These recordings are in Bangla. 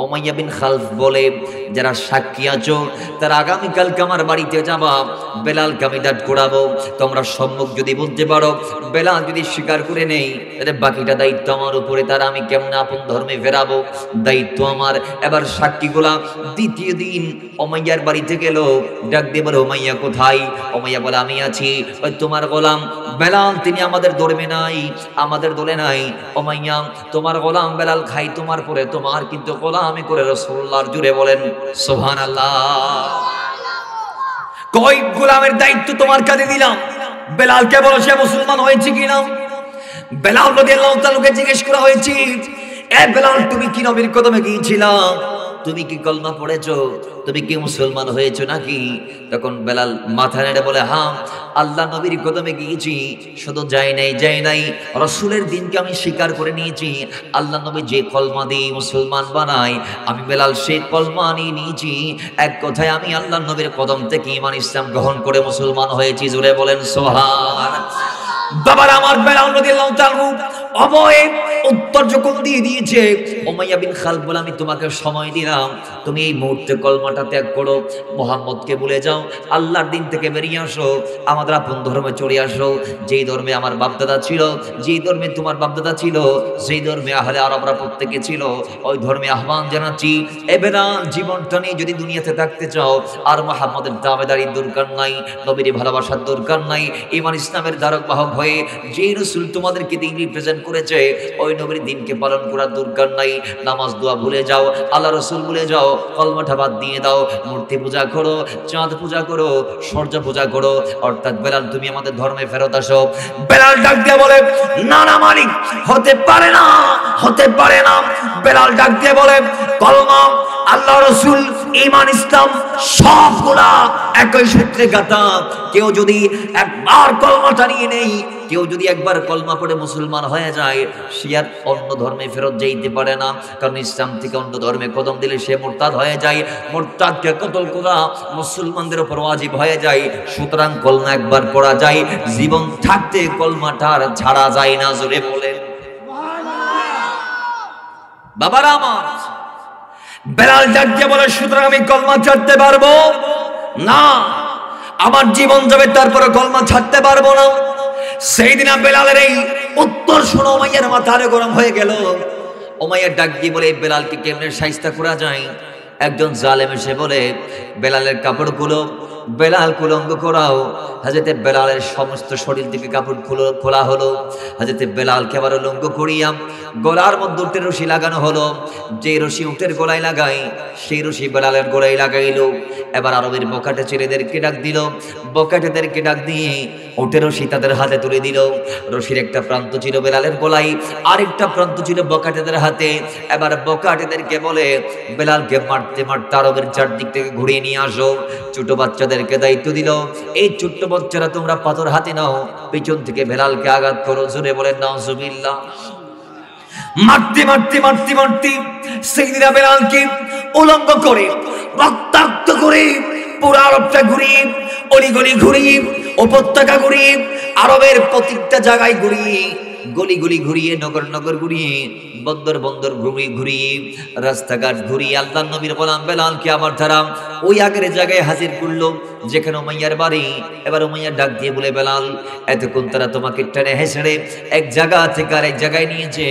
উমাইয়া বিন খালফ বলে, যারা সাক্ষী আছো তারা আগামীকালকে আমার বাড়িতে যাবা, বেলালকে আমি দাঁড় করাবো। তোমরা সম্মুখ যদি বলতে পারো, বেলাল যদি স্বীকার করে নেই, তাহলে বাকিটা দায়িত্ব আমার উপরে। তারা আমি কেমন আপন ধর্মে ফেরাবো, দায়িত্ব আমার। এবার সাক্ষীগুলা দ্বিতীয় দিন উমাইয়ার বাড়িতে গেল, ডাক দিয়ে বলে, উমাইয়া কোথায়? উমাইয়া বলে, আমি আছি। ওই তোমার গোলাম বেলাল তিনি আমাদের ধর্মে নাই, আমাদের দলে নাই। উমাইয়া, তোমার গোলাম বেলাল খাই তোমার পরে, তোমার কিন্তু গোলামি করে রাসূলুল্লাহর। জুড়ে বলেন সুবহানাল্লাহ। কই গোলামের দায়িত্ব তোমার কাছে দিলাম, বেলালকে বলো সে মুসলমান হয়েছে কিনা। বেলাল রাদিয়াল্লাহু তাআলাকে জিজ্ঞেস করা হয়েছে, এ বেলাল তুমি কি নবীর কদমে গিয়েছিলা? তুমি কি কলমা পড়েছো? তুমি কি মুসলমান হয়েছো নাকি? তখন বেলাল মাথা নেড়ে বলে, হ্যাঁ আল্লাহ নবীর কদমে গিয়েছি, শুধু যাই নাই রাসূলের দিনকে আমি স্বীকার করে নিয়েছি। আল্লাহ নবী যে কলমা দিয়ে মুসলমান বানায়, আমি বেলাল সেই কলমা নিয়ে নিয়েছি। এক কথায় আমি আল্লাহ নবীর কদম থেকে ঈমান ইসলাম গ্রহণ করে মুসলমান হয়েছি। জোরে বলেন সুবহানাল্লাহ। বাবার আমার বেলাল রাদিয়াল্লাহু তাআলা অবয়ে উত্তর যখন দিয়ে দিয়েছে, উমাইয়া বিন খালফ বলে, আমি তোমাকে সময় দিলাম, তুমি এই মুহূর্তে কলমাটা ত্যাগ করো, মুহাম্মদকে ভুলে যাও, আল্লাহর দিন থেকে বেরিয়ে আসো, আমাদের আপন ধর্মে চলে আসো। যেই ধর্মে আমার বাপদাদা ছিল, যেই ধর্মে তোমার বাপদাদা ছিল, যেই ধর্মে আহলে আরবরা প্রত্যেকে ছিল, ওই ধর্মে আহ্বান জানাচ্ছি। এ বেলাল, জীবনটা নিয়ে যদি দুনিয়াতে থাকতে চাও, আর মুহাম্মদের দাবিদারির দরকার নাই, নবীর ভালোবাসার দরকার নাই, ঈমান ইসলামের ধারক বাহক হয়ে যে রাসূল তোমাদেরকে দিন রিপ্রেজেন্ট করেছে, ওই নবীর দিনকে পালন করার দরকার নাই। নামাজ দোয়া ভুলে যাও, আল্লাহ রাসূল ভুলে যাও, কলমাটা বাদ দিয়ে দাও, মূর্তি পূজা করো, চাঁদ পূজা করো, সূর্য পূজা করো। অর্থাৎ বেলাল, তুমি আমাদের ধর্মে ফেরত আসো। বেলাল ডাক দিয়ে বলে, না না মালিক, হতে পারে না, হতে পারে না। বেলাল ডাক দিয়ে বলে, কলমা, আল্লাহ রাসূল, ঈমান ইসলাম সবগুলা একই সূত্রে গাঁথা। কেউ যদি একবার কলমাটা নিয়ে নেই, কেউ যদি একবার কলমা পড়ে মুসলমান হয়ে যায়, সে আর অন্য ধর্মে ফেরত যাইতে পারে না। কারণ ইসলাম থেকে অন্য ধর্মে কদম দিলে সে মুরতাদ হয়ে যায়, মুরতাদকে কতল করা মুসলমানদের উপর ওয়াজিব হয়ে যায়। সুতরাং কলমা একবার পড়া যায়, জীবন থাকতে কলমাটা আর ছাড়া যায় না। জোরে বলে বাবারা আমার। বেলাল ডাক দিয়ে বলে, সুতরাং আমি কলমা ছাড়তে পারবো না, আমার জীবন যাবে, তারপরে কলমা ছাড়তে পারবো না। সেই দিন বেলালের এই উত্তর শুনে উমাইয়ার মাথা আরো গরম হয়ে গেল। উমাইয়া ডাক দিয়ে বলে, বেলালকে কেমনে শায়েস্তা করা যায়? একজন জালেম এসে বলে, বেলালের কাপড়গুলো বেলাল কুলঙ্গ করাও। হযরতে বেলালের সমস্ত শরীর থেকে কাপড় খোলা হলো। হযরতে বেলালকে আবার উলঙ্গ করিয়া গলার মধ্যে উটের রশি লাগানো হলো। যে রশি উটের গলায় লাগাই, সেই রশি বেলালের গলায় লাগাইলো। এবার আরবের বকাটে ছেলেদেরকে ডাক দিল, বকাটেদেরকে ডাক দিয়ে উটের রশি তাদের হাতে তুলে দিল। রশির একটা প্রান্ত ছিল বেলালের গলায়, আরেকটা প্রান্ত ছিল বকাটেদের হাতে। এবার বকাটেদেরকে বলে, বেলালকে মারতে মারতে আরবের চারদিক থেকে ঘুরিয়ে নিয়ে আসো। ছোট বাচ্চাদেরকে দায়িত্ব দিল, এই ছোট্ট বাচ্চারা তোমরা পাথর হাতে নাও, পিছন থেকে বেলালকে আঘাত করো। জোরে বলেন নাউজুবিল্লাহ। মারতে মারতে মারতে মারতে সাইয়েদনা বেলালকে উলঙ্গ করে, রক্তাক্ত করে, পুরো আরবটা ঘুরিয়ে, অলিগলি ঘুরিয়ে, উপত্যকা ঘুরিয়ে, আরবের প্রত্যেকটা জায়গায় ঘুরিয়ে, গলি গলি ঘুরিয়ে, নগর নগর ঘুরিয়ে, বন্দর বন্দর ঘুরিয়ে, রাস্তাঘাট ঘুরিয়ে আল্লাহর নবীর গোলাম বেলালকে আবার তারা ওই আগের জায়গায় হাজির করলো যেখানে উমাইয়ার বাড়ি। এবার উমাইয়া ডাক দিয়ে বলে, বেলাল, এতক্ষণ তারা তোমাকে টেনে হেসড়ে এক জায়গা থেকে আরেক জায়গায় নিয়েছে,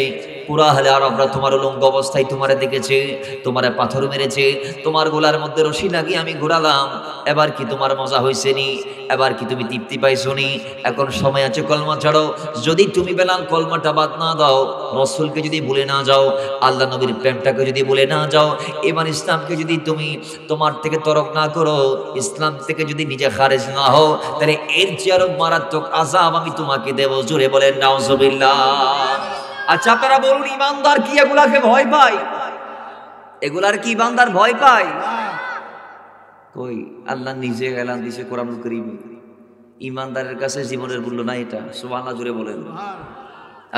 পুরা হলে আরবরা তোমার উলঙ্গ অবস্থায় তোমারে দেখেছে, তোমারে পাথর মেরেছে, তোমার গোলার মধ্যে রশি লাগিয়ে আমি ঘোরালাম। এবার কি তোমার মজা হয়েছে নি? এবার কি তুমি তৃপ্তি পাইছো নি? এখন সময় আছে, কলমা ছাড়ো। যদি তুমি বেলাল কলমাটা বাদ না দাও, রসুলকে যদি ভুলে না যাও, আল্লাহ নবীর প্রেমটাকে যদি ভুলে না যাও, ঈমান ইসলামকে যদি তুমি তোমার থেকে তরক না করো, ইসলাম থেকে যদি নিজে খারেজ না হও, তাহলে এর চেয়ে আরো মারাত্মক আযাব আমি তোমাকে দেব। জোরে বলেন নাউজুবিল্লাহ। আচ্ছা আপনারা বলুন, ইমানদার কি এগুলাকে ভয় পায়? এগুলার কি ইমানদার ভয় পায়? কই, আল্লাহ নিজে এলান দিয়েছে কোরআনুল কারীমে, ইমানদারের কাছে জীবনের মূল্য নাই। এটা সুবহানাল্লাহ, জোরে বলেন।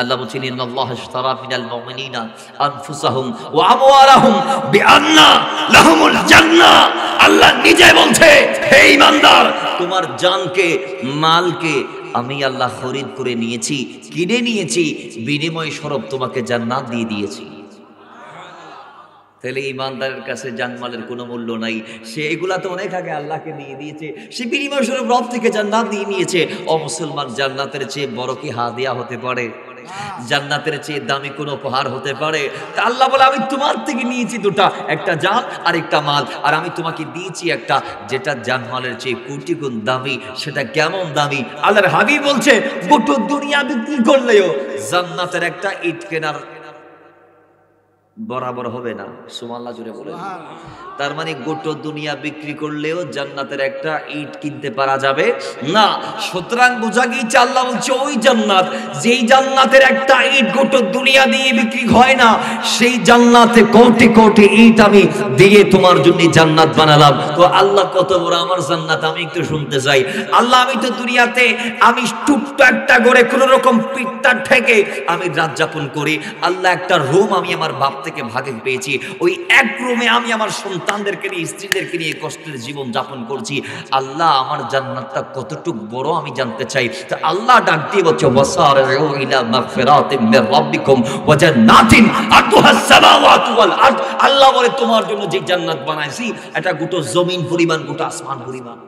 আল্লাহ বলছেন, ইন্নাল্লাহা ইশতারা মিনাল মুমিনিনা আনফুসাহুম ওয়া আমওয়ালাহুম বিআন্না লাহুমুল জান্নাহ। আল্লাহ নিজে বলছে, হে ইমানদার, তোমার জানকে, মালকে আমি আল্লাহ খরিদ করে নিয়েছি, কিনে নিয়েছি, বিনিময় স্বরূপ তোমাকে জান্নাত দিয়ে দিয়েছি। তাহলে ইমানদারের কাছে জানমালের কোনো মূল্য নাই। সে এগুলা তো অনেক আগে আল্লাহকে দিয়ে দিয়েছে, সে বিনিময় স্বরূপ রব থেকে জান্নাত দিয়ে নিয়েছে। ও মুসলমান, জান্নাতের চেয়ে বড় কি হাদিয়া হতে পারে? জান্নাতের চেয়ে দামি কোন উপহার হতে পারে? তা আল্লাহ বলে আমি তোমার থেকে নিয়েছি দুটা, একটা জান আর একটা মাল, আর আমি তোমাকে দিয়েছি একটা যেটা জানমালের চেয়ে কোটি গুণ দামি। সেটা কেমন দামি? আল্লাহর হাবিব বলছে গোটা দুনিয়া বিক্রি করলেও জান্নাতের একটা ইট কেনার বরাবর হবে না। সুবহানাল্লাহ জুড়ে বলে। তার মানে গোটা দুনিয়া বিক্রি করলেও জান্নাতের একটা ইট কিনতে পারা যাবে না। সুতরাং বোঝা গিয়েছে আল্লাহ বলছে ওই জান্নাত, যেই জান্নাতের একটা ইট গোটা দুনিয়া দিয়ে বিক্রি হয় না, সেই জান্নাতে কোটি কোটি ইট আমি দিয়ে তোমার জন্য জান্নাত বানালাম। তো আল্লাহ কত বড় আমার জান্নাত, আমি একটু শুনতে চাই। আল্লাহ আমি তো দুনিয়াতে আমি টুকটা একটা করে কোন রকম পিঠটা ঠেকে আমি রাত যাপন করি। আল্লাহ একটা রুম আমি আমার বাপ থেকে ভাগে পেয়েছি, ওই এক রুমে আমি আমার সন্তানদেরকে নিয়ে স্ত্রীদেরকে নিয়ে কষ্টের জীবন যাপন করছি। আল্লাহ আমার জান্নাতটা কতটুকু বড় আমি জানতে চাই। তো আল্লাহ ডাক দিয়ে বলছে ওয়াসারিউ ইলা মাগফিরাতিম মির রাব্বিকুম ওয়া জান্নাতিন আরদুহাস সামাওয়াতু ওয়াল আরদ। আল্লাহ বলে তোমার জন্য যে জান্নাত বানাইছি এটা গোটা জমিন পরিমাণ, গোটা আসমান পরিমাণ।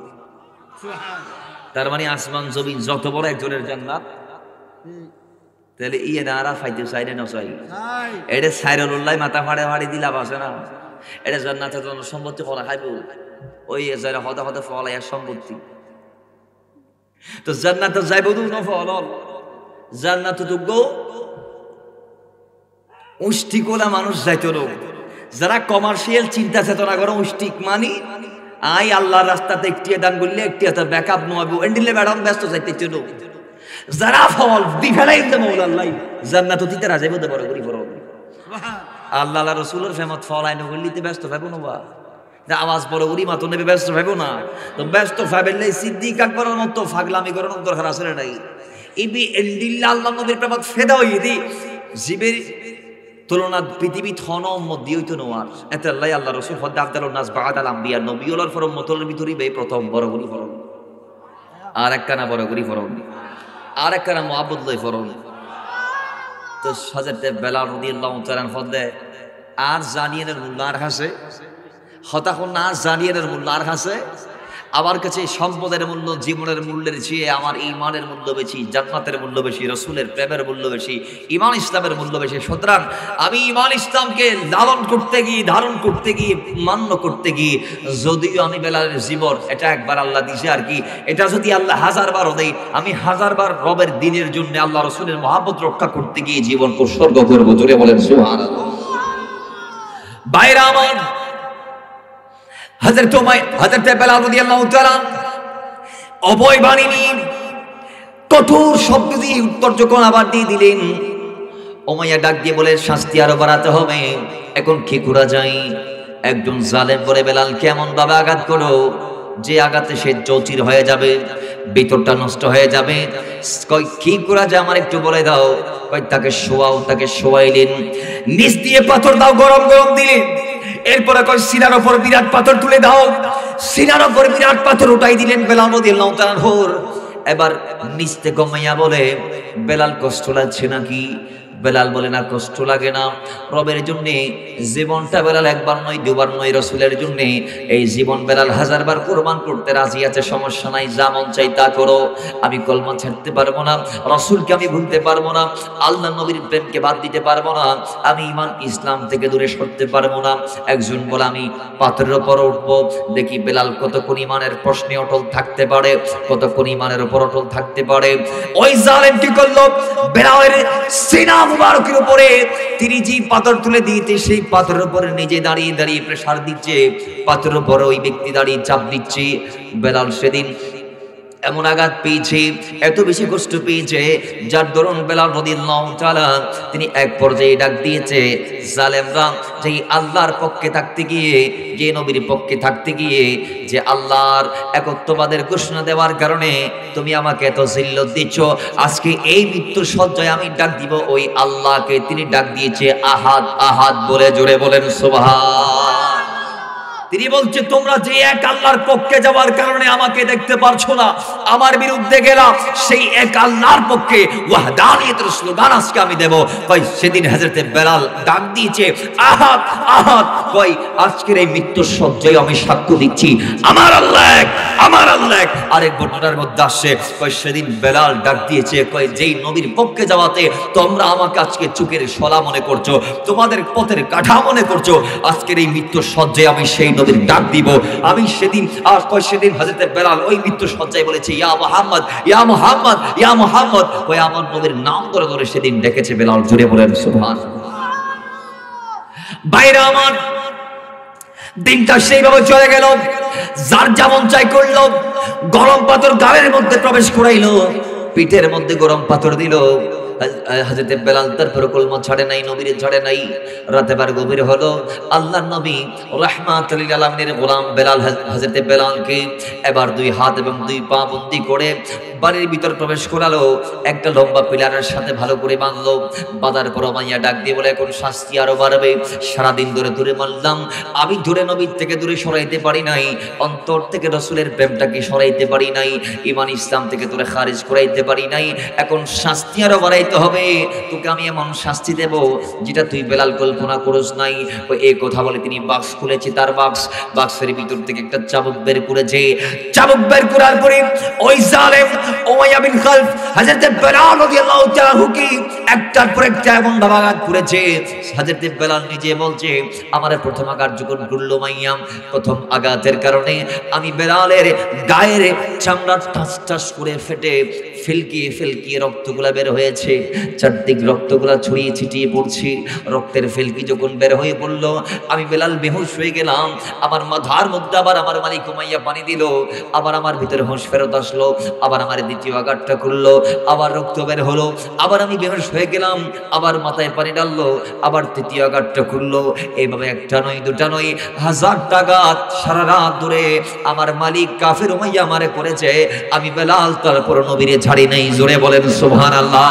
তার মানে আসমান জমিন যত বড় একজনের জান্নাত। তাহলে ইয়ে নারা ফাইতে চাইলে না চাই এটা সাইরুল্লাহ মাথা ফাড়ে ফাড়ি দিলাম আছে না, এটা জান্নাতে জন্য সম্পত্তি করা খাইব ওই যারা হতে হতে ফলাইয়া সম্পত্তি। তো জান্নাতে যাইব না ফল জান্নাতে তো গো উষ্টিকোলা মানুষ যাইতো লোক, যারা কমার্শিয়াল চিন্তা চেতনা করে উষ্টিক মানি আই আল্লাহর রাস্তাতে একটি দান করলে একটি ব্যাকআপ নোয়াবো এন্ডিলে ম্যাডাম ব্যস্ত যাইতে চলো। যারা ফল দিফেলাই দে মৌলাল্লাহ জান্নাত দিতে রাজে বলতে বড় করি ফরল আল্লাহ রাসূলের ফেমত ফল আইন গলিতে ব্যস্ত ভাবো না বা আওয়াজ বড় উরি মাতো নেবে ব্যস্ত ভাবো না। তো ব্যস্ত ভাবেলে সিদ্দিক আকবরের মতো ফাগলামি করার দরকার আছে নাই। ইবি এন্ডিল্লা আল্লাহ নবীর প্রেমত ফেদা হই দি জীবের তুলনা পৃথিবী থন উম্মত দিই তো নোয়ার এত আল্লাহ আল্লাহ রাসূল হদ আফদালুন নাস বা'দাল আমবিয়া নবিয়ুল্লাহর ফরম মতলের ভিতরই বে প্রথম বড় করি ফরল আর একখানা বড় করি ফরল আর একখানা মুআব্বুদুল্লাহ ফরল। তো হযরত বেলাল রাদিয়াল্লাহু তাআলা ফদলে আর জানিয়ানের মোল্লার কাছে হতাখন না জানিয়ানের মোল্লার কাছে আমার কাছে সম্পদের মূল্য জীবনের মূল্যের চেয়ে আমার ঈমানের মূল্য বেশি, জান্নাতের মূল্য বেশি, রাসূলের প্রেমের মূল্য বেশি, ঈমান ইসলামের মূল্য বেশি। সুতরাং আমি ঈমান ইসলামকে লালন করতে গিয়ে ধারণ করতে গিয়ে মান্য করতে গিয়ে যদিও আমি বেলালের জীবন এটা একবার আল্লাহ দিছে আর কি, এটা যদি আল্লাহ হাজারবারও দেয় আমি হাজারবার রবের দিনের জন্য আল্লাহ রাসূলের মহব্বত রক্ষা করতে গিয়ে জীবন উৎসর্গ করব। জোরে বলেন সুবহানাল্লাহ। বাইরে আমার হযরত বেলাল রাদিয়াল্লাহু তাআলা অভয় বাণী নিয়ে কঠোর শব্দ দিয়ে উত্তর যখন আবার দিয়ে দিলেন, উমাইয়া ডাক দিয়ে বলে শাস্তি আরো বাড়াতে হবে। এখন কি করা যায়? একজন জালেম বলে বেলাল কেমন ভাবে আঘাত করো যে আঘাতে সে চৌচির হয়ে যাবে, ভিতরটা নষ্ট হয়ে যাবে। কই কি করা যায় আমার একটু বলে দাও। কই তাকে শোয়াও, তাকে শোয়াইলেন, নিচ দিয়ে পাথর দাও, গরম গরম দিলেন। এরপরে কই সিনার উপর বিরাট পাথর তুলে দাও, সিনার উপর বিরাট পাথর উঠাই দিলেন বেলাল রাদিয়াল্লাহু তাআলা। এবার নিচ থেকে মাইয়া বলে বেলাল কষ্ট লাগছে নাকি? বেলাল বলে না কষ্ট লাগে না, রবের জন্য জীবনটা বেলাল একবার নয় দুবার নয় রাসূলের জন্য এই জীবন বেলাল হাজারবার কুরবান করতে রাজি আছে, সমস্যা নাই, যা মন চাই তা করো। আমি কলমা ছাড়তে পারবো না, রাসূলকে আমি ভুলতে পারবো না, আল্লাহ নবীর প্রেমকে বাদ দিতে পারবো না, আমি ঈমান ইসলাম থেকে দূরে সরতে পারবো না। একজন বলে আমি পাথরের উপর উঠবো, দেখি বেলাল কতক্ষণ ঈমানের প্রশ্নে অটল থাকতে পারে, কতক্ষণ ঈমানের উপর অটল থাকতে পারে। ওই জালেম কি করলো? বেলালের সিনা মুবারকের উপরে তিনি যে পাথর তুলে দিয়েছে সেই পাথরের উপরে নিজে দাঁড়িয়ে দাঁড়িয়ে প্রেসার দিচ্ছে, পাথরের উপরে ওই ব্যক্তি দাঁড়িয়ে চাপ দিচ্ছে। বেলাল সেদিন এমন আঘাত পেয়েছে, এত বেশি কষ্ট পেয়েছে, যার দরুন বেলাল রাদিয়াল্লাহু তাআলা তিনি এক পর্যায়ে ডাক দিয়েছে জালেমরা যে আল্লাহর পক্ষে থাকতে গিয়ে, যে নবীর পক্ষে থাকতে গিয়ে যে আল্লাহর একত্ববাদের ঘোষণা দেওয়ার কারণে তুমি আমাকে এত জিল্লত দিচ্ছ, আজকে এই মৃত্যুর সজ্জায় আমি ডাক দিব ওই আল্লাহকে। তিনি ডাক দিয়েছে আহাদ আহাদ বলে। জোরে বলেন সুবহান। তিনি বলছে তোমরা যে এক আল্লাহর পক্ষে যাওয়ার কারণে আমাকে দেখতে পারছো না, আমার বিরুদ্ধে গেলাম, সেই এক আল্লাহর পক্ষে ওয়াহদানিয়তের স্লোগান আজকে আমি দেব। কই সেদিন হযরতে বেলাল ডাক দিয়েছে, আহাদ আহাদ। কই আজকের এই মৃত্যুর সজ্জায় আমি সাক্ষ্য দিচ্ছি আমার আল্লাহ এক, আমার আল্লাহ এক। আরেক ঘটনার মধ্যে আসছে, কই সেদিন বেলাল ডাক দিয়েছে, কই যেই নবীর পক্ষে যাওয়াতে তোমরা আমাকে আজকে চোখের শলা মনে করছো, তোমাদের পথের কাঠা মনে করছো, আজকের এই মৃত্যুর সজ্জায় আমি সেই নবীর ডাক দিব। আমি সেদিন কই সেদিন হযরতে বেলাল ওই মৃত্যুর সজ্জায় বলেছে, ইয়া মুহাম্মদ ইয়া মুহাম্মদ ইয়া মুহাম্মদ। কই আমার নবীর নাম ধরে ধরে সেদিন ডেকেছে বেলাল। জোরে বলেন সুবহানাল্লাহ। বাইরে আমার দিনটা সেইভাবে চলে গেল, যার যেমন চাই করলো। গরম পাথর গালের মধ্যে প্রবেশ করাইলো, পিঠের মধ্যে গরম পাথর দিল। হযরতে বেলাল তারপর কলমা ছাড়ে নাই, নবীরে ছাড়ে নাই। রাতে বার গভীর হলো, আল্লাহর নবী রাহমাতুল লিল আলামিনের গোলাম বেলাল হযরতে বেলালকে এবার দুই হাত এবং দুই পা বন্দি করে বাড়ির ভিতর প্রবেশ করালো। একটা লম্বা পিলারের সাথে ভালো করে বাঁধলো। বাঁধার পর মাইয়া ডাক দিয়ে বলে, এখন শাস্তি আরো বাড়বে। সারাদিন ধরে দূরে মারলাম, আমি দূরে নবীর থেকে দূরে সরাইতে পারি নাই, অন্তর থেকে রাসূলের প্রেমটাকে সরাইতে পারি নাই, ঈমান ইসলাম থেকে তোরে খারিজ করাইতে পারি নাই। এখন শাস্তি আরো বাড়াইতে হবে, তোকে আমি এমন শাস্তি দেব যেটা তুই বেলাল কল্পনা করিস নাই। এই কথা বলে তিনি বাক্স খুলেছে, তার বাক্সের ভিতর থেকে একটা চাবুক বের করেছে। চাবুক বের করার পরে ওই জালেম উমাইয়া বিন খালফ হযরত বেলাল রাদিয়াল্লাহু তাআলা হুকি একটার পর একটা এমন আঘাত করেছে। হযরত বেলাল নিজে বলছে, আমার প্রথম আঘাত যখন করল মাইয়া, প্রথম আঘাতের কারণে আমি বেলালের গায়ের চামড়া টাস টাস করে ফেটে ফেলকিয়ে রক্তগুলা বের হয়েছে। চারদিক রক্তগুলা ছড়িয়ে ছিটিয়ে পড়ছে। রক্তের ফেলকি যখন বের হয়ে পড়ল, আমি বেলাল বেহুশ হয়ে গেলাম। আমার মাথার মধ্যে আবার আমার মালিক উমাইয়া পানি দিল, আবার আমার ভিতরে হুঁশ ফেরত আসলো, আবার আমার দ্বিতীয় আঘাতটা করলো, আবার রক্ত বের হলো, আবার আমি বেহুশ হয়ে গেলাম, আবার মাথায় পানি ডাললো, আবার তৃতীয় আঘাতটা করলো। এইভাবে একটা নয় দুটা নয়, 1000টা আঘাত সারা রাত ধরে আমার মালিক কাফের উমাইয়া আমারে করেছে। আমি বেলাল তারপর নবীরে ছাড়ি নাই। জোরে বলেন সুবহানাল্লাহ।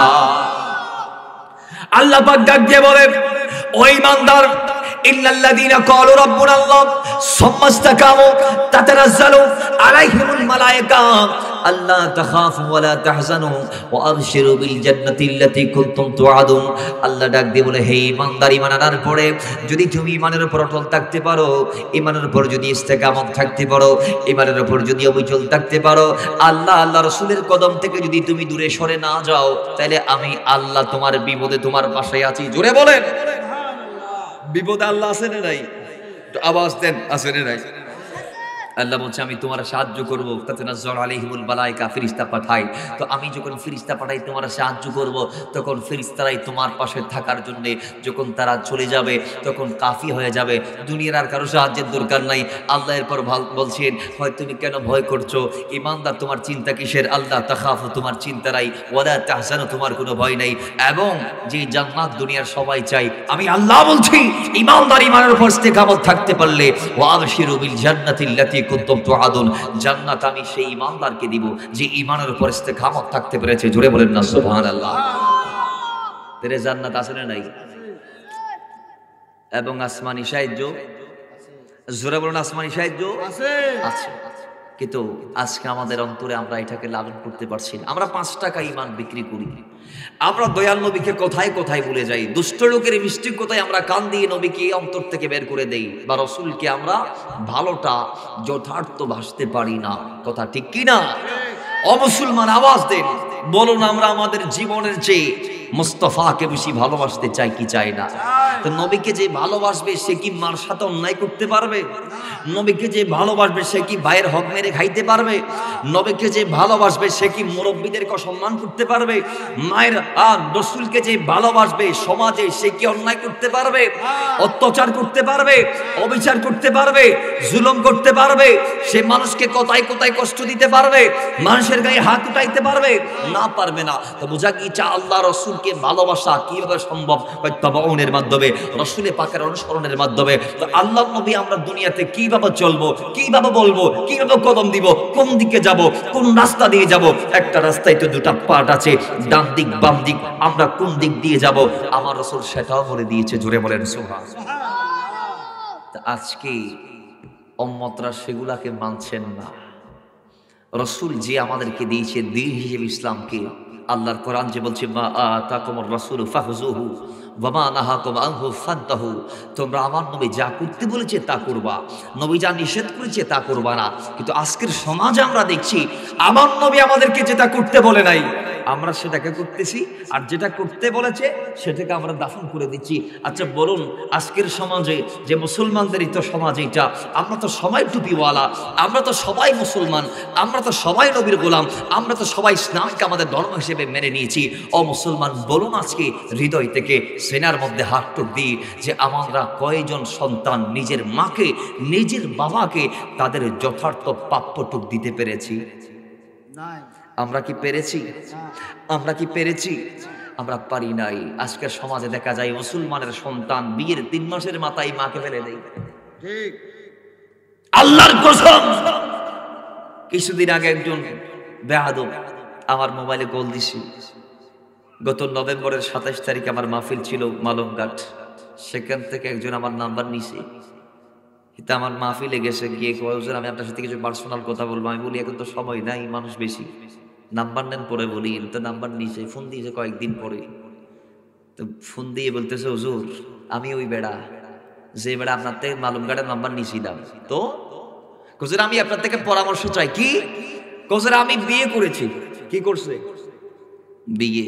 আল্লাহ পাক ডাক দিয়ে বলে, ও ঈমানদার, ইল্লাল্লাযীনা ক্বালু রাব্বুনাল্লাহ সুম্মা ইসতাকামু তাতানাজ্জালু আলাইহিমুল মালায়েকা আল্লা তাখাফু ওয়া লা তাহজানু ওয়া আবশিরু বিল জান্নাতি আল্লাতী কুনতুম তুআদুন। আল্লাহ ডাক দিয়ে বলে, হে ঈমানদার, ঈমান আনার পরে যদি তুমি ঈমানের উপর অটল থাকতে পারো, ঈমানের উপর যদি ইস্তেকামত থাকতে পারো, ঈমানের উপর যদি অবিচল থাকতে পারো, আল্লাহ রাসূলের কদম থেকে যদি তুমি দূরে সরে না যাও, তাহলে আমি আল্লাহ তোমার বিপদে তোমার পাশে আছি। জোরে বলেন সুবহানাল্লাহ। বিপদে আল্লাহ আছে না নাই? আওয়াজ দেন, আছে না নাই? আল্লাহ বলছে, আমি তোমার সাহায্য করবো। তাতানাজ্জালু আলাইহিমুল মালায়েকা, ফেরেশতা পাঠাই। তো আমি যখন ফেরেশতা পাঠাই তোমার সাহায্য করব, তখন ফেরেশতারাই তোমার পাশে থাকার জন্য, যখন তারা চলে যাবে তখন কাফি হয়ে যাবে, দুনিয়ার আর কারো সাহায্যের দরকার নাই। আল্লাহ এরপর বলছেন, হয় তুমি কেন ভয় করছো? ঈমানদার, তোমার চিন্তা কিসের? আল্লাহ তাখাফু, তোমার চিন্তা নাই, ওয়ালা তাহজানু, তোমার কোনো ভয় নাই। এবং যে জান্নাত দুনিয়ার সবাই চাই, আমি আল্লাহ বলছি, ঈমানদার ঈমানের উপর ইস্তেকামত থাকতে পারলে, ওয়া আবশিরু বিল জান্নাতি আল্লাতী কুনতুম তুআদুন, জান্নাত আমি সেই ঈমানদারকে দিব যে ঈমানের উপর ইস্তেকামত থাকতে পেরেছে। জোরে বলেন না সুবহানাল্লাহ। তেরে জান্নাত আছে না নাই? এবং আসমানি সাহায্য, জোরে বলেন আসমানি সাহায্য আছে। কিন্তু আজকে আমাদের অন্তরে আমরা এটাকে লালন করতে পারছি না। আমরা 5 টাকা ঈমান বিক্রি করি, আমরা দয়াল নবীকে কোথায় কোথায় ভুলে যাই, দুষ্ট লোকের মিষ্টি কোথায় আমরা কান দিয়ে নবীকে অন্তর থেকে বের করে দেই, বা রসুলকে আমরা ভালোটা যথার্থ ভাসতে পারি না। কথা ঠিক কি না? অমুসলমান আওয়াজ দেন, বলুন আমরা আমাদের জীবনের চেয়ে মুস্তাফাকে বেশি ভালোবাসতে চাই কি চাই না? তো নবীকে যে ভালোবাসবে সে কি মার সাথে অন্যায় করতে পারবে? নবীকে যে ভালোবাসবে সে কি ভাইয়ের হক মেরে খাইতে পারবে? নবীকে যে ভালোবাসবে সে কি মুরব্বীদেরকে সম্মান করতে পারবে? মায়ের রাসূলকে যে ভালোবাসবে সমাজে সে কি অন্যায় করতে পারবে? অত্যাচার করতে পারবে? অবিচার করতে পারবে? জুলুম করতে পারবে? সে মানুষকে কোথায় কোথায় কষ্ট দিতে পারবে? মানুষের গায়ে হাত উঠাইতে পারবে? না, পারবে না। তো বোঝা কি চা আল্লাহ রাসূলকে ভালোবাসা কিভাবে সম্ভব? তাবাউনের মাধ্যমে, রাসূলের পাকের অনুসরণের মাধ্যমে। তো আল্লাহ নবী আমরা দুনিয়াতে কিভাবে চলবো, কিভাবে বলবো, কিভাবে কদম দিব, কোন দিকে যাব, কোন রাস্তা দিয়ে যাব? একটা রাস্তায় তো 2টা পার্ট আছে, ডান দিক বাম দিক। আমরা কোন দিক দিয়ে যাব আমার রাসূল সেটাও বলে দিয়েছে। জোরে বলেন সুবহানাল্লাহ। আজকে উম্মতরা সেগুলাকে মানছেন না। রসুল যে আমাদেরকে দিয়েছে দিন হিসেবে ইসলামকে, আল্লাহর কোরআন যে বলছে মা আতাকুমুর রাসূলু ফাখযুহু ওয়া মা নাহাকুম আনহু ফান্তাহু, তোমরা আমার নবী যা করতে বলেছে তা করবা, নবী যা নিষেধ করেছে তা করবা না। কিন্তু আজকের সমাজে আমরা দেখছি আমার নবী আমাদেরকে যেটা করতে বলে নাই আমরা সেটাকে করতেছি, আর যেটা করতে বলেছে সেটাকে আমরা দাফন করে দিচ্ছি। আচ্ছা বলুন, আজকের সমাজে যে মুসলমানদেরই তো সমাজ এটা, আমরা তো সবাই টুপিওয়ালা, আমরা তো সবাই মুসলমান, আমরা তো সবাই নবীর গোলাম, আমরা তো সবাই ইসলামকে আমাদের ধর্ম হিসেবে মেনে নিয়েছি। ও মুসলমান, বলুন আজকে হৃদয় থেকে সেনার মধ্যে হাত টুক দিই যে আমরা কয়জন সন্তান নিজের মাকে, নিজের বাবাকে তাদের যথার্থ প্রাপ্যটুক দিতে পেরেছি? আমরা কি পেরেছি? আমরা কি পেরেছি? আমরা পারি নাই। আজকের সমাজে দেখা যায় মুসলমানের সন্তান বিয়ের 3 মাসের মাথায় মাকে ফেলে দেয়। ঠিক, আল্লাহর কসম। কিছুদিন আগে একজন বেয়াদব আমার মোবাইলে কল দিছি। গত নভেম্বরের 27 তারিখে আমার মাহফিল ছিল মালমঘাট, সেখান থেকে একজন আমার নাম্বার নিছে। এটা আমার মাহফিলে গেছে, গিয়ে কয়েকজন আমি আপনার সাথে কিছু পার্সোনাল কথা বলবো। আমি বলি এখন তো সময় নাই, মানুষ বেশি, নাম্বার নেন পরে বলি। তো নাম্বার নিয়েছে, ফোন দিয়েছে কয়েকদিন পরে। তো ফোন দিয়ে বলতেছে হুজুর আমি ওই বেড়া যে বেড়া আপনার থেকে মালুমঘাটের নাম্বার নিয়েছিলাম, তো হুজুর আমি আপনার থেকে পরামর্শ চাই। কি? হুজুর আমি বিয়ে করেছি। কি করছে? বিয়ে।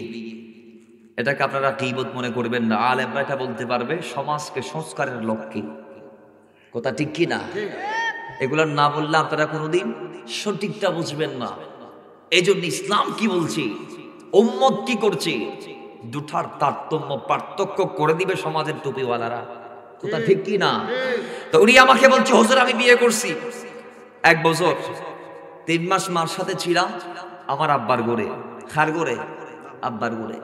এটাকে আপনারা গীবত মনে করবেন না, আলেমরা এটা বলতে পারবে সমাজকে সংস্কারের লক্ষ্যে। কথা ঠিক কি না? এগুলো না বললে আপনারা কোনোদিন সঠিকটা বুঝবেন না। এই জন্য ইসলাম কি বলছি, উম্মত কি করছে, দুটার তারতম্য পার্থক্য করে দিবে সমাজের টুপিওয়ালারা। কথা ঠিক কি না? তো উনি আমাকে বলছে হুজুর আমি বিয়ে করছি, 1 বছর 3 মাস মার সাথে ছিলাম আমার আব্বার ঘরে। খার ঘরে? আব্বার ঘরে।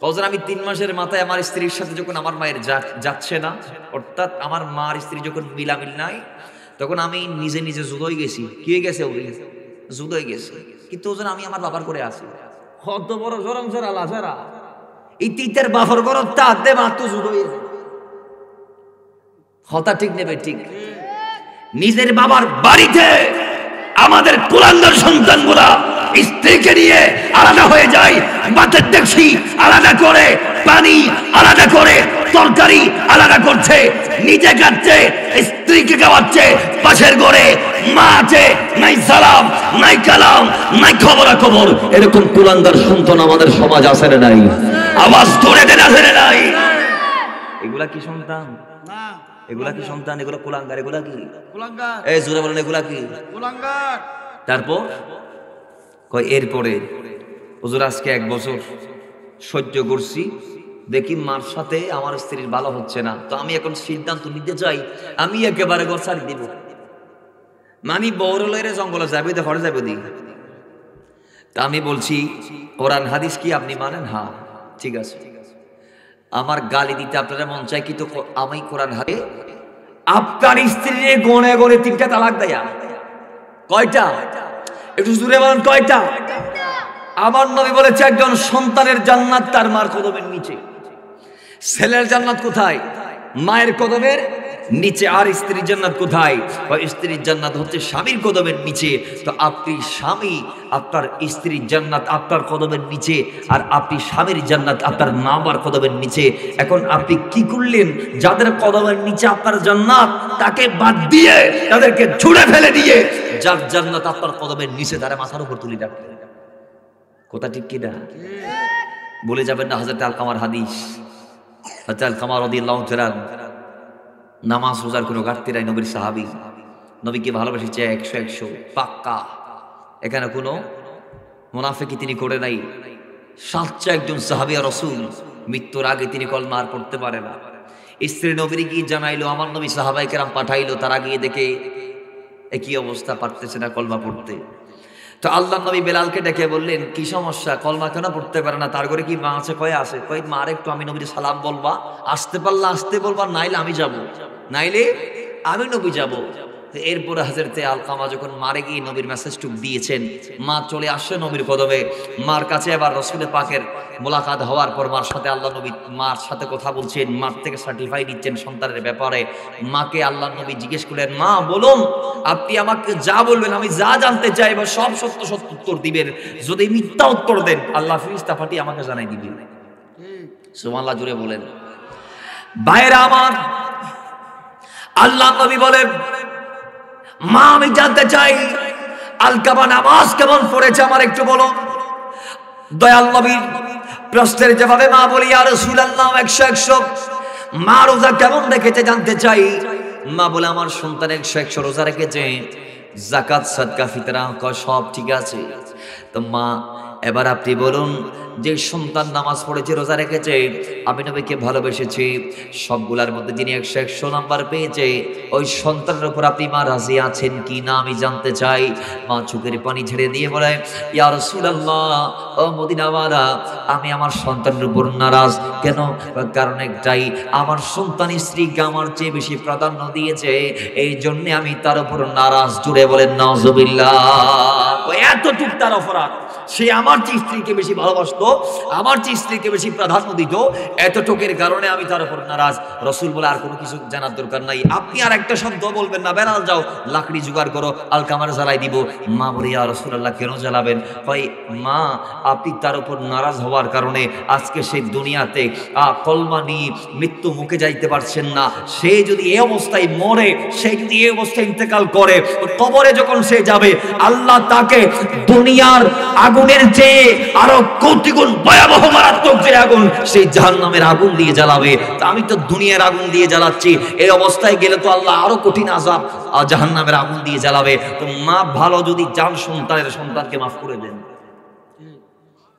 হুজুর আমি 3 মাসের মাথায় আমার স্ত্রীর সাথে যখন আমার মায়ের যাচ্ছে না, অর্থাৎ আমার মার স্ত্রী যখন মিলামিল নাই, তখন আমি নিজে নিজে জুদ হয়ে গেছি। কি হয়ে গেছে? ওই জুদ হয়ে গেছে। কিন্তু হুজুর আমি আমার বাবার করে আসি। কত বড় জরম জরা লাজারা, এই তিতের বাফর করো তাতে মাত্র জুদ হয়ে যায়। কথা ঠিক নেবে? ঠিক। নিজের বাবার বাড়িতে আমাদের কুলাঙ্গার সন্তানগুলা স্ত্রীকে নিয়ে আলাদা হয়ে যায়, বাতের দেখছি আলাদা করে, পানি আলাদা করে, তরকারি আলাদা করছে, নিজে খাচ্ছে, স্ত্রীকে খাওয়াচ্ছে। পাশের ঘরে মা আছে, নাই সালাম, নাই কালাম, নাই খবরাখবর। এরকম কুলাঙ্গার সন্তান আমাদের সমাজ আছে না নাই? আওয়াজ ধরে দেন আছে না নাই? এগুলা কি সন্তান? না। এগুলা কি সন্তান? এগুলো কুলাঙ্গার। এগুলা কি কুলাঙ্গার? এই জোরে বলেন, এগুলা কি কুলাঙ্গার? তারপর কয় এরপরে হুজুর আজকে 1 বছর সহ্য করছি, দেখি মার সাথে আমার স্ত্রীর ভালো হচ্ছে না, তো আমি এখন সিদ্ধান্ত নিতে চাই আমি একেবারে ঘর ছাড়ি দিব। মানি বড় লইরে জঙ্গলে যাবে, তো ঘরে যাবে দি। তা আমি বলছি কোরআন হাদিস কি আপনি মানেন? হ্যাঁ, ঠিক আছে। আমার গালি দিতে আপনারা মন চাই, কিন্তু আমি কোরআন হাদিস আপনার স্ত্রীর গনে গনে 3টা তালাক দেয়া। কয়টা? একটু জোরে বলেন, কয়টা? আমার নবী বলেছে একজন সন্তানের জান্নাত তার মার কদমের নিচে। ছেলের জান্নাত কোথায়? মায়ের কদমের নিচে। আর স্ত্রীর জান্নাত কোথায়? স্ত্রীর জান্নাত হচ্ছে স্বামীর কদমের নিচে। তো আপনি স্বামী, আপনার স্ত্রীর জান্নাত আপনার কদমের নিচে, আর আপনি স্বামীর জান্নাত আপনার মা বাবার কদমের নিচে। এখন আপনি কি করলেন? যাদের কদমের নিচে আপনার জান্নাত তাকে বাদ দিয়ে, তাদেরকে ছুঁড়ে ফেলে দিয়ে, যার জান্নাত আপনার কদমের নিচে তারা মাথার উপর তুলে রাখলেন। কথা ঠিক কি না? বলে যাবেন না হযরত আলকামার হাদিস। হযরত আলকামা রাদিয়াল্লাহু তাআলা নামাজ রোজার কোনো ঘাটতি নাই, নবীর সাহাবী, নবীকে ভালোবেসেছে 100 পাক্কা। এখানে কোনো মুনাফিকি তিনি করে নাই। সাচ্চা একজন সাহাবী আর রাসূল, মৃত্যুর আগে তিনি কলমা আর পড়তে পারে না। স্ত্রী নবীর গিয়ে জানাইলো, আমার নবী সাহাবায়ে কেরাম পাঠাইলো, তারা গিয়ে দেখে একই অবস্থা, পারতেছে না কলমা পড়তে। তো আল্লাহ নবী বেলালকে ডেকে বললেন কি সমস্যা, কলমা কেন পড়তে পারে না? তার ঘরে কি মা আছে? কয় আছে। কয় মা একটু আমি নবীর সালাম বলবা, আসতে পারলে আসতে বলবা, নাইলে আমি যাব, নাইলে আমি নবী যাব। এরপরে হযরতে আলকামা যখন মারে গিয়ে নবীর মেসেজটুক দিয়েছেন, মা চলে আসছে নবীর কদমে। মার কাছে এবার রাসূল পাকের মোলাকাত হওয়ার পর মার সাথে আল্লাহ নবী মার সাথে কথা বলছেন, মার থেকে সার্টিফাই নিচ্ছেন সন্তানের ব্যাপারে। মাকে আল্লাহ নবী জিজ্ঞেস করলেন, মা বলুন, আপনি আমাকে যা বলবেন আমি যা জানতে চাইব সব সত্য সত্য উত্তর দিবেন। যদি মিথ্যা উত্তর দেন আল্লাহ ফেরেশতা পাঠিয়ে আমাকে জানাই দিবেন। সুবহানাল্লাহ জুড়ে বলেন। ভাইরা আমার, আল্লাহ নবী বলেন, মা আমি জানতে চাই আলকামা নামাজ কেমন পড়েছে আমার একটু বলো। দয়াল নবীর প্রশ্নের জবাবে মা বলি, ইয়া রাসূলুল্লাহ 100 মা রোজা কেমন রেখেছে জানতে চাই। মা বলে, আমার সন্তান 100 রোজা রেখেছে, যাকাত সাদকা ফিতরা সব ঠিক আছে। তো মা এবার আপনি বলুন, যে সন্তান নামাজ পড়েছে রোজা রেখেছে, আমি নবীকে ভালোবেসেছি, সবগুলার মধ্যে যিনি 100 নাম্বার পেয়েছে, ওই সন্তানের উপর আপনি মা রাজি আছেন কি না আমি জানতে চাই। মা চোখের পানি ছেড়ে দিয়ে বলে, ইয়া রাসূলুল্লাহ, ও মদিনাওয়ালা, আমি আমার সন্তানের উপর নারাজ। কেন? কারণ একটাই, আমার সন্তান স্ত্রীকে আমার চেয়ে বেশি প্রাধান্য দিয়েছে, এই জন্য আমি তার উপর নারাজ। জুড়ে বলেন নাউজুবিল্লাহ। এতটুক তার অপরাধ, সে আমার চেয়ে স্ত্রীকে বেশি ভালোবাসতো, আমার চেয়ে স্ত্রীকে বেশি প্রাধান্য দিত, এতটুকের কারণে আমি তার উপর নারাজ। রাসূল বলে, আর কোনো কিছু জানার দরকার নাই, আপনি আর একটা শব্দ বলবেন না, বেলাল যাও লাকড়ি জোগাড় করো, আলকামার জ্বালাই দিব। মা বলে, ইয়া রাসূলুল্লাহ কেন জ্বালাবেন? ভাই মা, আপনি তার উপর নারাজ হওয়ার কারণে আজকে সেই দুনিয়াতে কলমা নিয়ে মৃত্যু মুখে যাইতে পারছেন না। সে যদি এই অবস্থায় মরে, সে যদি এই অবস্থায় ইন্তেকাল করে, কবরে যখন সে যাবে, আল্লাহ তাকে দুনিয়ার আগুনের চেয়ে আরো কোটি গুণ ভয়াবহ মারাত্মক যে আগুন, সেই জাহান্নামের আগুন দিয়ে জ্বালাবে। তা আমি তো দুনিয়ার আগুন দিয়ে জ্বালাচ্ছি, এই অবস্থায় গেলে তো আল্লাহ আরো কঠিন আযাব জাহান্নামের আগুন দিয়ে জ্বালাবে। তো মা ভালো যদি চান সন্তানকে মাফ করে দেন।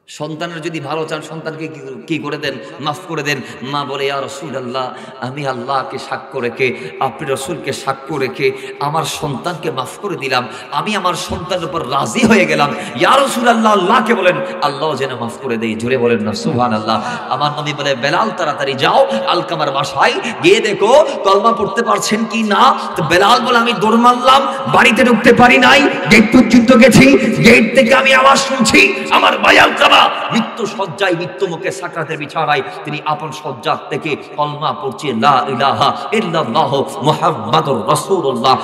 সন্তানের যদি ভালো চান সন্তানকে কি করে দেন? মাফ করে দেন। মা বলে, ইয়া রাসূলুল্লাহ, আমি আল্লাহকে সাক্ষ্য রেখে, আপনি রাসূলকে সাক্ষ্য রেখে আমার সন্তানকে মাফ করে দিলাম, আমি আমার সন্তানের উপর রাজি হয়ে গেলাম। ইয়া রাসূলুল্লাহ, আল্লাহকে বলেন আল্লাহ যেন মাফ করে দেয়। জোরে বলেন না সুবহানাল্লাহ। আমার নবী বলে, বেলাল তাড়াতাড়ি যাও আলকামার বাসায় গিয়ে দেখো কলমা পড়তে পারছেন কি না। তো বেলাল বলে, আমি দৌড় মারলাম, বাড়িতে ঢুকতে পারি নাই, গেট পর্যন্ত গেছি, গেট থেকে আমি আওয়াজ শুনছি আমার ভাই আলকামা মৃত্যু সজ্জায়, মৃত্যু মুখে সাকরাতের বিছানায় তিনি আপন সজ্জা থেকে কলমা পড়ছে, লা ইলাহা ইল্লাল্লাহু মুহাম্মাদুর রাসূলুল্লাহ।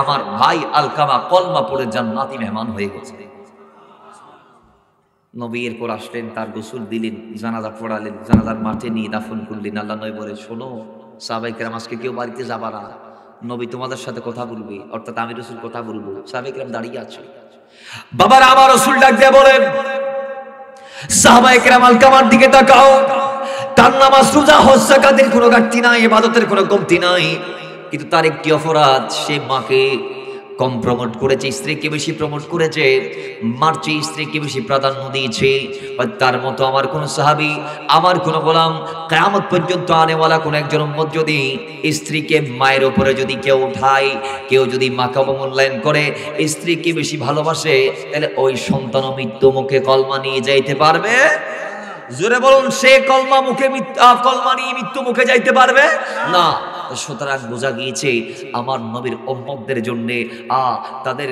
আমার ভাই আলকামা কলমা পড়ে জান্নাতি মেহমান হয়ে গেছে। নবী এরপর আসলেন, তার গোসল দিলেন, জানাজা পড়ালেন, জানাজার মাঠে নিয়ে দাফন করলেন। আল্লাহ নবী বলে, শোনো সাহাবায়ে কেরাম, আজকে কেউ বাড়িতে যাবা না, নবী তোমাদের সাথে কথা বলবে, অর্থাৎ আমি রাসূল কথা বলবো। সাহাবায়ে কেরাম দাঁড়িয়ে আছে। বাবারা, আমার রাসূল ডাক দিয়ে বলেন, সাহাবায়ে কেরাম আলকামার দিকে তাকাও, তার নামাজ রোজা হজ যাকাতের কোনো ঘাটতি নাই, ইবাদতের কোনো কমতি নাই, কিন্তু তার একটি অপরাধ, সে মাকে কম প্রমোট করেছে, স্ত্রীকে বেশি প্রমোট করেছে, মার চেয়ে স্ত্রীকে বেশি প্রাধান্য দিয়েছে। তার মতো আমার কোন সাহাবী, আমার কোন গোলাম, কিয়ামত পর্যন্ত আনেওয়ালা কোন একজন উম্মত যদি স্ত্রীকে মায়ের উপরে যদি কেউ উঠায়, কেউ যদি মাকে অবমূল্যায়ন করে, স্ত্রীকে বেশি ভালোবাসে, তাহলে ওই সন্তান মৃত্যু মুখে কলমা নিয়ে যাইতে পারবে? জোরে বলুন, সে কলমা নিয়ে মৃত্যু মুখে যাইতে পারবে না। সুতরাং বোঝা গিয়েছে আমার নবীর উম্মতদের জন্য তাদের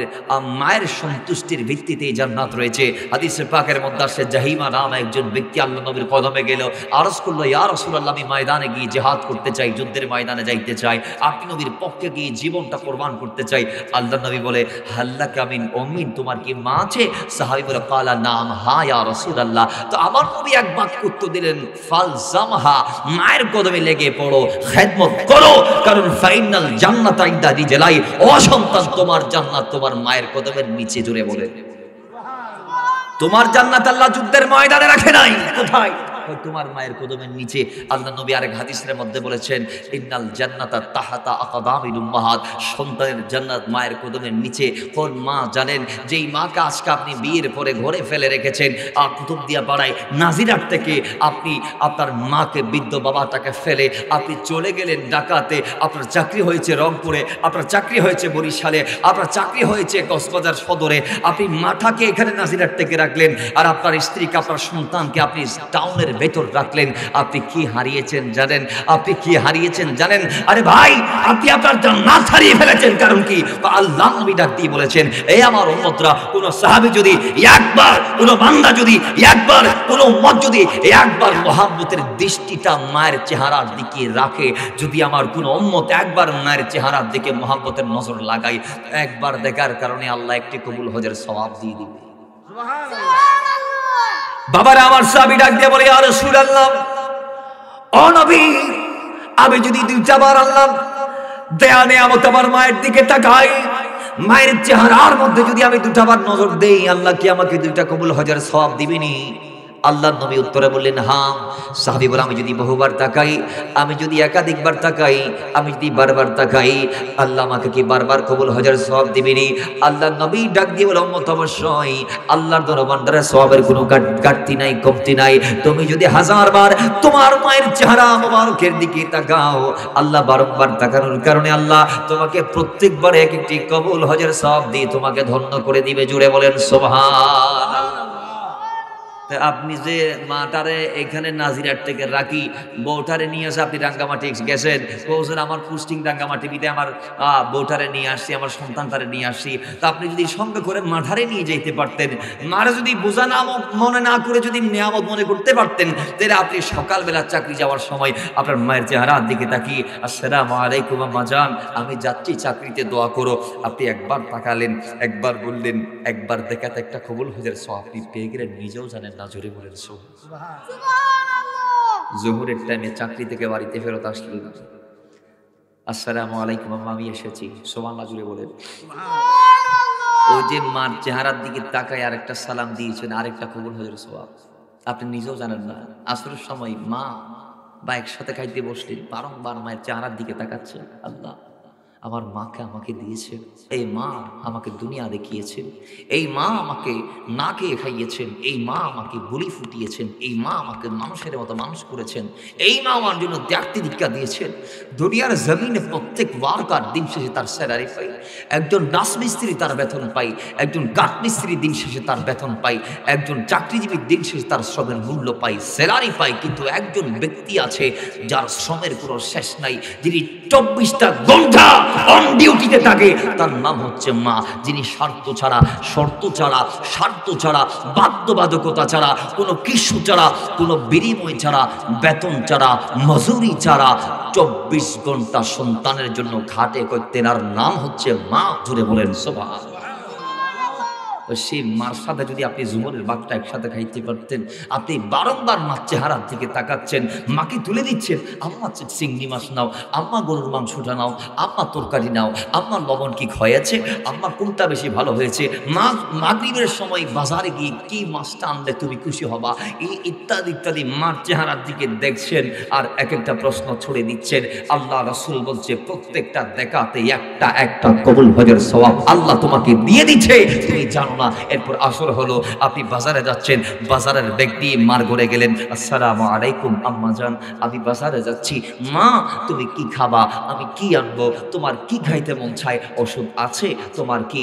মায়ের সন্তুষ্টির ভিত্তিতে জান্নাত রয়েছে। হাদিসে পাকের মধ্যে আসে, জাহিমা নামে একজন ব্যক্তি আল্লাহ নবীর কদমে গেল, আরজ করলো, ইয়া রাসূলুল্লাহ, আমি ময়দানে গিয়ে জিহাদ করতে চাই, যুদ্ধের ময়দানে যাইতে চাই, আপনি নবীর পক্ষে গিয়ে জীবনটা কোরবান করতে চাই। আল্লাহ নবী বলে, হাল্লাকা মিন উম্মিন, তোমার কি মা আছে? সাহাবী বলে, কালা নাম, হ্যাঁ ইয়া রাসূলুল্লাহ। তো আমার নবী এক বাক্য উত্তর দিলেন, ফালজামহা, মায়ের কদমে লেগে পড়ো, খেদমত করো, কারণ ফাইনাল জান্নাত ইনদা রিজলাই, ও সন্তান, তোমার জান্নাত তোমার মায়ের কদমের নিচে। জুড়ে বলে, তোমার জান্নাত আল্লাহ যুদ্ধের ময়দানে রাখে নাই, কোথায়? তোমার মায়ের কদমের নিচে। আল্লাহ নবী আরেক হাদিসের মধ্যে বলেছেন, ইন্নাল জান্নাতা তাহাতা আকদামিল উম্মাহাত, সন্তানের জান্নাত মায়ের কদমের নিচে। কোন মা জানেন, যেই মাকে আজকে আপনি বিয়ের পরে ঘরে ফেলে রেখেছেন, কুতুবদিয়া পাড়ায় নাজিরাট থেকে আপনি আপনার মাকে, বৃদ্ধ বাবাটাকে ফেলে আপনি চলে গেলেন ঢাকাতে, আপনার চাকরি হয়েছে রংপুরে, আপনার চাকরি হয়েছে বরিশালে, আপনার চাকরি হয়েছে কক্সবাজার সদরে, আপনি মাটাকে এখানে নাজিরাট থেকে রাখলেন, আর আপনার স্ত্রীকে, আপনার সন্তানকে আপনি টাউনের ভেতর রাখলেন। আপনি কি হারিয়েছেন জানেন? আপনি কি হারিয়েছেন জানেন? আরে ভাই, আপনি আপনার জান্নাত হারিয়ে ফেলেছেন। কারণ কি? আল্লাহ নবী ডাক দিয়ে বলেছেন, এই আমার উম্মতরা, কোন সাহাবী যদি একবার, কোন বান্দা যদি একবার, কোন উম্মত যদি একবার মুহাব্বতের দৃষ্টিটা মায়ের চেহারার দিকে রাখে, যদি আমার কোন উম্মত একবার মায়ের চেহারার দিকে মুহাব্বতের নজর লাগায়, একবার দেখার কারণে আল্লাহ একটি কবুল হজের সওয়াব দিয়ে দিবে। বাবারা আমার সাহাবী ডাক দিয়ে বলে, ইয়া রাসূলুল্লাহ, ও নবী, আমি যদি দুইটা বার আল্লাহ দেয়া নেয়ামত আমার মায়ের দিকে তাকাই, মায়ের চেহারার মধ্যে যদি আমি দুটা বার নজর দেই, আল্লাহ কি আমাকে দুইটা কবুল হজের সওয়াব দিবেনি? আল্লাহ নবী উত্তরে বললেন, হ্যাঁ। সাহাবী বলে, আমি যদি বহুবার তাকাই, আমি যদি একাধিকবার তাকাই, আমি যদি বারবার তাকাই, আল্লাহ আমাকে কি বারবার কবুল হজের সওয়াব দিবেনি? আল্লাহ নবী ডাক দিয়ে বলে, উম্মত, অবশ্যই আল্লাহর দরবারে সওয়াবের কোনো ঘাটতি নাই, কমতি নাই। তুমি যদি 1000 বার তোমার মায়ের চেহারা মোবারকের দিকে তাকাও, আল্লাহ বারবার তাকানোর কারণে আল্লাহ তোমাকে প্রত্যেকবার এক একটি কবুল হজের সওয়াব দিয়ে তোমাকে ধন্য করে দিবে। জুড়ে বলেন সুবহানাল্লাহ। আপনি যে মাটারে এখানে নাজিরার থেকে রাখি, বউটারে নিয়ে আসে, আপনি রাঙ্গামাটি গেছেন, বলছেন আমার পোস্টিং রাঙ্গামাটি, বিদে আমার বউটারে নিয়ে আসছি, আমার সন্তানটারে নিয়ে আসছি। তা আপনি যদি সঙ্গে করে মাঠারে নিয়ে যেতে পারতেন, মারে যদি বোঝা না মনে না করে যদি নিয়ামত মনে করতে পারতেন, তাহলে আপনি সকালবেলা চাকরি যাওয়ার সময় আপনার মায়ের চেহারার দিকে তাকিয়ে, আসসালামু আলাইকুম আম্মা জান, আমি যাচ্ছি চাকরিতে, দোয়া করো। আপনি একবার তাকালেন, একবার বললেন, একবার দেখাতে একটা কবুল হজের সওয়াব আপনি পেয়ে গেলেন, নিজেও জানেন না। জোরে বলেন সুবহানাল্লাহ। জোহরের টাইমে চাকরি থেকে বাড়িতে ফেরত আসলেন, আসসালামু আলাইকুম আম্মা, আমি এসেছি। সুবহানাল্লাহ, জোরে বলেন সুবহানাল্লাহ। ওই যে মার চেহারার দিকে তাকায় আরেকটা সালাম দিয়েছেন, আরেকটা কবুল হজের সওয়াব আপনি নিজেও জানেন না। আসরের সময় মা বা একসাথে খাইতে বসলেন, বারংবার মায়ের চেহারার দিকে তাকাচ্ছেন, আল্লাহ আমার মাকে আমাকে দিয়েছেন, এই মা আমাকে দুনিয়া দেখিয়েছেন, এই মা আমাকে না খেয়ে খাইয়েছেন, এই মা আমাকে বলি ফুটিয়েছেন, এই মা আমাকে মানুষের মতো মানুষ করেছেন, এই মা আমার জন্য ত্যাগতি দীক্ষা দিয়েছেন। দুনিয়ার জমিনে প্রত্যেক ওয়ার্কার দিন শেষে তার স্যালারি পাই, একজন রাজমিস্ত্রি তার বেতন পাই, একজন কাঠমিস্ত্রি দিন শেষে তার বেতন পাই, একজন চাকরিজীবী দিন শেষে তার শ্রমের মূল্য পাই, স্যালারি পাই। কিন্তু একজন ব্যক্তি আছে যার শ্রমের কোনো শেষ নাই, যিনি 24টা ঘন্টা অন ডিউটিতে থাকে, তার নাম হচ্ছে মা, যিনি স্বার্থ ছাড়া, শর্ত ছাড়া, স্বার্থ ছাড়া, বাধ্যবাধকতা ছাড়া, কোনো কিছু ছাড়া, কোনো বিনিময় ছাড়া, বেতন ছাড়া, মজুরি ছাড়া 24 ঘন্টা সন্তানের জন্য খাটে করতেন, আর নাম হচ্ছে মা। জুড়ে বলেন সুবহানাল্লাহ। সেই মার সাথে যদি আপনি জুমরের ভাগটা একসাথে খাইতে পারতেন, আপনি বারংবার মাছ চেহারার দিকে তাকাচ্ছেন, মাকে তুলে দিচ্ছেন, আম্মা চিংড়ি মাছ নাও, আম্মা গরুর মাংসটা নাও, আম্মা তরকারি নাও, আম্মা লবণ কি হয়েছে, আম্মা কোনটা বেশি ভালো হয়েছে, মা মাগরিবের সময় বাজারে গিয়ে কি মাছটা আনলে তুমি খুশি হবা, এই ইত্যাদি ইত্যাদি মার চেহারার দিকে দেখছেন আর এক একটা প্রশ্ন ছড়ে দিচ্ছেন। আল্লাহ রাসূল বলছে, প্রত্যেকটা দেখাতে একটা একটা কবুল হজের সওয়াব আল্লাহ তোমাকে দিয়ে দিচ্ছে, তুমি জানো না। এরপর আসর হলো, আপনি বাজারে যাচ্ছেন, বাজারের ব্যাগ দিয়ে মার ঘরে গেলেন, আসসালামু আলাইকুম আম্মা জান, আমি বাজারে যাচ্ছি, মা তুমি কি খাবা, আমি কি আনবো, তোমার কি খাইতে মন চায়, ওষুধ আছে, তোমার কি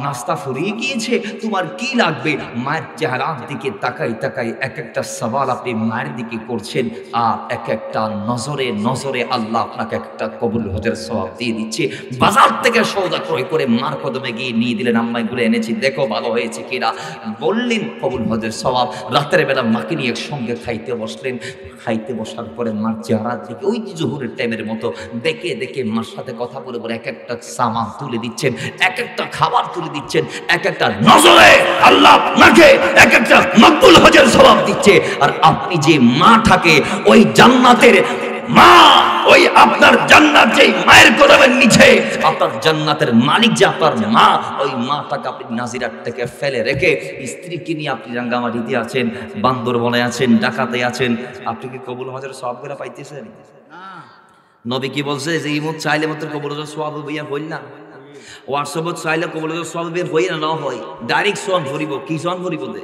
নাস্তা ফুরিয়ে গিয়েছে, তোমার কি লাগবে। মায়ের চেহারার দিকে তাকাই তাকাই এক একটা সওয়াল আপনি মায়ের দিকে করছেন, আর এক একটা নজরে নজরে আল্লাহ আপনাকে একটা কবুল হজের সওয়াব দিয়ে দিচ্ছে। বাজার থেকে সওদা ক্রয় করে মার কদমে গিয়ে নিয়ে দিলেন, আম্মা এগুলো এনেছি, দেখো ভালো হয়েছে কিনা, বললেন কবুল হজের সওয়াব। রাতের বেলা মাকে নিয়ে একসঙ্গে খাইতে বসলেন, খাইতে বসার পরে মার চেহারা থেকে ওই জোহরের টাইমের মতো দেখে দেখে মার সাথে কথা বলে বলে এক একটা সামান তুলে দিচ্ছেন, এক একটা খাবার তুলে দিচ্ছেন, এক একটা নজরে আল্লাহ আপনাকে এক একটা মকবুল হজের সওয়াব দিচ্ছে। আর আপনি যে মা থাকে ওই জান্নাতের মা, ওই আপনার জান্নাত যে মায়ের কদমের নিচে, আপনার জান্নাতের মালিক যে আপনার মা, ওই মাটাকে আপনি নাজিরাত থেকে ফেলে রেখে স্ত্রীকে নিয়ে আপনি রাঙ্গামাটিতে আছেন, বান্দরবনে আছেন, ঢাকাতে আছেন, আপনি কি কবুল হজের সওয়াবগুলো পাইতেছেন? নবী কি বলছে যে ইমত চাইলে মাত্র কবুল হজের সওয়াব হইয়া হইল না, হোয়াটসঅ্যাপত চাইলে কবুল হজের সওয়াব হই না, না হয় ডাইরেক্ট সন ভরিব, কি সন ভরিব দে।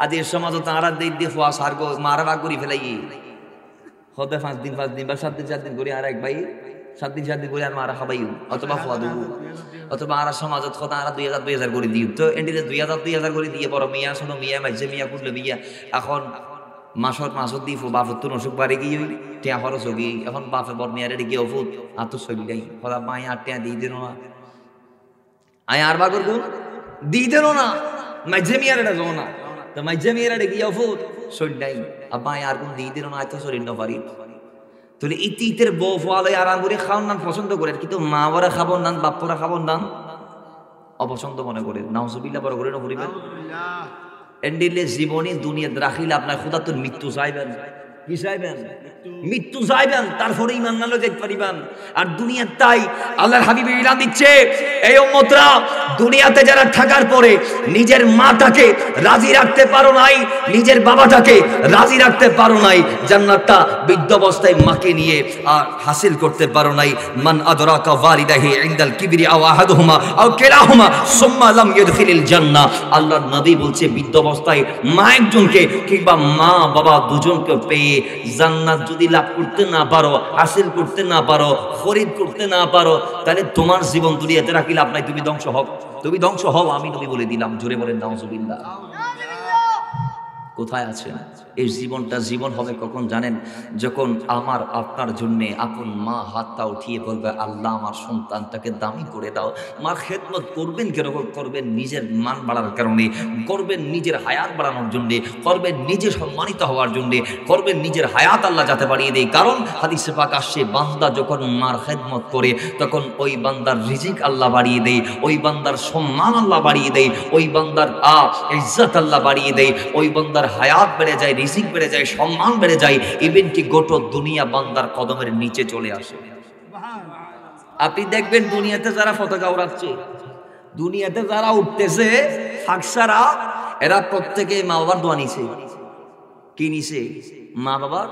আজ এর সমাজ তারা দিয়ে ফোয়া সারগো মারা ভাগ করি ফেলাই হতে 5 দিন বা 7 দিন 4 দিন করে আর এক ভাই 7 দিন 4 দিন করে আর মারা খাবাইও, অথবা খোয়া দেবো, অথবা আর সমাজত কথা আর 2000 করে দিও। তো এন্ডিলে 2000 করে দিয়ে বড় মিয়া শোনো, মিয়া মাঝে মিয়া করলে মিয়া এখন মাসত দি বাপের তো অসুখ বাড়ি গিয়ে টিয়া খরচ গিয়ে এখন বাপে বর মেয়ারে গিয়ে ওফুত আর তো চলি যাই হলা মাই আর টিয়া দিয়ে দিল না আয় আর বা করবো দিয়ে দিল না মাইজে মেয়ারে যাও না তো মাইজে মেয়ারে গিয়ে ওফুত চলি যাই আব্বা আর কোন দিয়ে দিল না আয় তো শরীর না পারি তাহলে ইতিতের বউ ফোয়ালে আরাম করে খাওয়ার নান পছন্দ করে কিন্তু মা বরা খাবার নান বাপ্পরা খাবার নান অপছন্দ মনে করে নাউজুবিল্লাহ বড় করে নকরিবেন এন্ডিলে জীবনী দুনিয়া রাখিলে আপনার খোদা তোর মৃত্যু চাইবেন কি চাইবেন মৃত্যু চাইবেন তারপরে ইমান নালো যেতে পারিবেন আর দুনিয়ার তাই আল্লাহর হাবিব ইলান দিচ্ছে এই উম্মতরা দুনিয়াতে যারা থাকার পরে নিজের মাটাকে রাজি রাখতে পারো নাই নিজের বাবাটাকে রাজি রাখতে পারো নাই জান্নাতটা বৃদ্ধ অবস্থায় মাকে নিয়ে আর হাসিল করতে পারো নাই মান আদরাকা ওয়ালিদাহি ইনদাল কিবরি আও আহাদুহুমা আও কিলাহুমা সুম্মা লাম ইয়াদখিলিল জান্নাহ আল্লাহর নবী বলছে বৃদ্ধ অবস্থায় মা একজনকে কিংবা মা বাবা দুজনকে পেয়ে জান্নাত যদি লাভ করতে না পারো হাসিল করতে না পারো খরিদ করতে না পারো তাহলে তোমার জীবন দুনিয়াতে রাখি লাভ নাই তুমি ধ্বংস হও আমি নবী বলে দিলাম জোরে বলেন নাউজুবিল্লাহ কোথায় আছেন এই জীবনটা জীবন হবে কখন জানেন যখন আমার আপনার জন্য আপন মা হাতটা উঠিয়ে বলবে আল্লাহ আমার সন্তানটাকে দামি করে দাও মার খেদমত করবেন কিরকম করবেন নিজের মান বাড়ার কারণে করবেন নিজের হায়াত বাড়ানোর জন্য করবেন নিজে সম্মানিত হওয়ার জন্য করবেন নিজের হায়াত আল্লাহ যাতে বাড়িয়ে দেয় কারণ হাদিসে পাক আসছে বান্দা যখন মার খেদমত করে তখন ওই বান্দার রিজিক আল্লাহ বাড়িয়ে দেয় ওই বান্দার সম্মান আল্লাহ বাড়িয়ে দেয় ওই বান্দার ইজ্জত আল্লাহ বাড়িয়ে দেয় ওই বান্দার হায়াত বেড়ে যায় রিজিক বেড়ে যায় সম্মান বেড়ে যায় ইভেন কি গোটা দুনিয়া বান্দার কদমের নিচে চলে আসে আপনি দেখবেন দুনিয়াতে যারা পতাকা উড়াচ্ছে দুনিয়াতে যারা উঠতেছে ফাকসারা এরা প্রত্যেকে মা বাবার দোয়া নিছে কি নিছে মা বাবার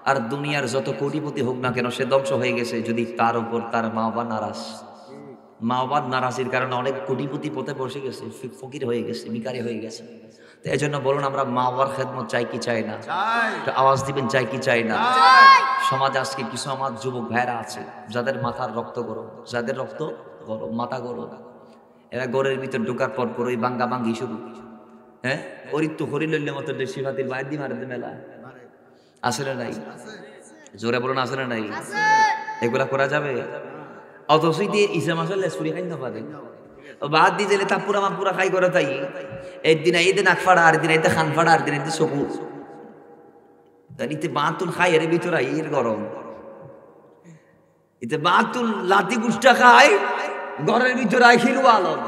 আর দুনিয়ার যত কোটিপতি হোক না কেন সে ধ্বংস হয়ে গেছে যদি তার উপর তার মা বাবা নারাজ মা বাবার নারাজির কারণে অনেক কোটিপতি পথে বসে গেছে ফকির হয়ে গেছে ভিখারি হয়ে গেছে তো এই জন্য বলুন আমরা মা বাবার খেদমত চাই কি চাই না আওয়াজ দিবেন চাই কি চাই না সমাজ আজকে কিছু আমার যুবক ভাইরা আছে যাদের মাথার রক্ত গরম যাদের রক্ত গরম মাথা গরম এরা ঘরের ভিতর ঢোকার পর ওই বাঙ্গা বাঙ্গি শুরু হ্যাঁ অরিত্য হরিলল্যের মতো শিবাতির বাইর দি মারে মেলা আসলে নাই জোরে বলুন আসলে নাই এগুলা করা যাবে অথচ দিয়ে ইসা মাসের লেসপুরি খাই না পারে বাদ দিয়ে দিলে তা পুরা মা পুরা খাই করে তাই একদিন আইতে নাক ফাড়া আর দিন আইতে খান ফাড়া আর দিন আইতে চকু ইতে বাতুল খাই এর ভিতরে এর গরম ইতে বাতুল লাতি গুষ্টা খায় ঘরের ভিতরে আই খিলু আলম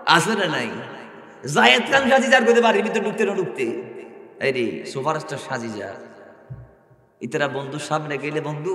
আসে না নাই জায়েদ খান সাজি যার করতে বাড়ির ভিতরে ঢুকতে না ঢুকতে এই রে সুপারস্টার সাজি যা ইতারা বন্ধুর সামনে গেলে বন্ধু